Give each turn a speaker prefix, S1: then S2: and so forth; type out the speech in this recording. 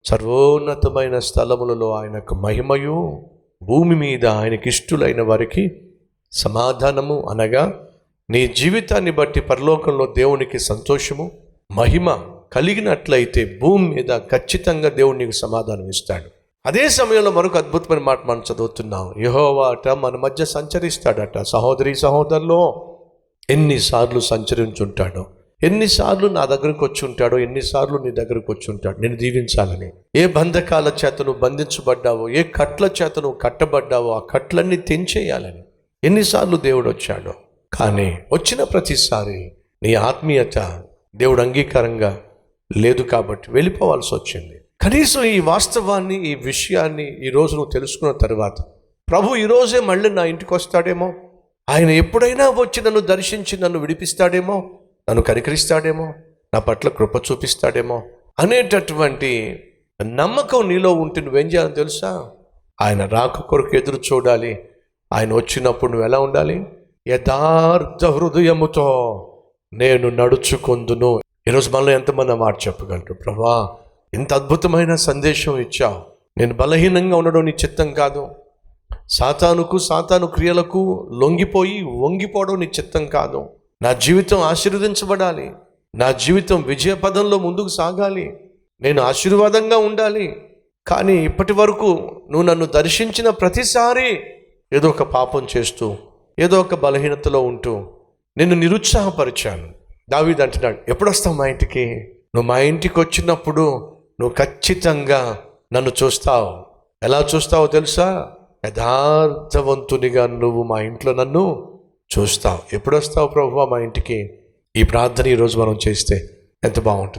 S1: సర్వోన్నతమైన స్థలములలో ఆయనకు మహిమయు, భూమి మీద ఆయనకిష్టులైన వారికి సమాధానము. అనగా నీ జీవితాన్ని బట్టి పరలోకంలో దేవునికి సంతోషము, మహిమ కలిగినట్లయితే భూమి మీద ఖచ్చితంగా దేవుడు నీకు సమాధానం ఇస్తాడు. అదే సమయంలో మరొక అద్భుతమైన మాట మనం చదువుతున్నాం. యెహోవా అట మన మధ్య సంచరిస్తాడట. సహోదరి సహోదరులో ఎన్నిసార్లు సంచరించుంటాడో, ఎన్నిసార్లు నా దగ్గరకు వచ్చి ఉంటాడో, ఎన్నిసార్లు నీ దగ్గరకు వచ్చి ఉంటాడు నేను దీవించాలని. ఏ బంధకాల చేత నువ్వు బంధించబడ్డావో, ఏ కట్ల చేత నువ్వు కట్టబడ్డావో ఆ కట్లన్నీ తెంచేయాలని ఎన్నిసార్లు దేవుడు వచ్చాడో. కానీ వచ్చిన ప్రతిసారి నీ ఆత్మీయత దేవుడు అంగీకారంగా లేదు కాబట్టి వెళ్ళిపోవాల్సి వచ్చింది. కనీసం ఈ వాస్తవాన్ని, ఈ విషయాన్ని ఈరోజు నువ్వు తెలుసుకున్న తర్వాత ప్రభు ఈరోజే మళ్ళీ నా ఇంటికి వస్తాడేమో, ఆయన ఎప్పుడైనా వచ్చి నన్ను దర్శించి నన్ను విడిపిస్తాడేమో, నన్ను కనికరిస్తాడేమో, నా పట్ల కృప చూపిస్తాడేమో అనేటటువంటి నమ్మకం నీలో ఉంటే నువ్వేం చేయాలని తెలుసా? ఆయన రాక కొరకు ఎదురు చూడాలి. ఆయన వచ్చినప్పుడు నువ్వు ఎలా ఉండాలి? యథార్థ హృదయముతో నేను నడుచుకొందును. ఈరోజు మనలో ఎంతమంది మాట చెప్పగలరు? ప్రభా, ఎంత అద్భుతమైన సందేశం ఇచ్చావు. నేను బలహీనంగా ఉండడం నీ చిత్తం కాదు. సాతాను క్రియలకు లొంగిపోయి వంగిపోవడం నీ చిత్తం కాదు. నా జీవితం ఆశీర్వదించబడాలి, నా జీవితం విజయ పదంలో ముందుకు సాగాలి, నేను ఆశీర్వాదంగా ఉండాలి. కానీ ఇప్పటి వరకు నువ్వు నన్ను దర్శించిన ప్రతిసారి ఏదో ఒక పాపం చేస్తూ, ఏదో ఒక బలహీనతలో ఉంటూ నిన్ను నిరుత్సాహపరిచాను. దావీదు అంటున్నాడు, ఎప్పుడు వస్తావు మా ఇంటికి? నువ్వు మా ఇంటికి వచ్చినప్పుడు నువ్వు ఖచ్చితంగా నన్ను చూస్తావు. ఎలా చూస్తావో తెలుసా? యథార్థవంతునిగా నువ్వు మా ఇంట్లో నన్ను చూస్తావు. ఎప్పుడు వస్తావు ప్రభువా మా ఇంటికి? ఈ ప్రార్థన ఈరోజు మనం చేస్తే ఎంత బాగుంటుంది.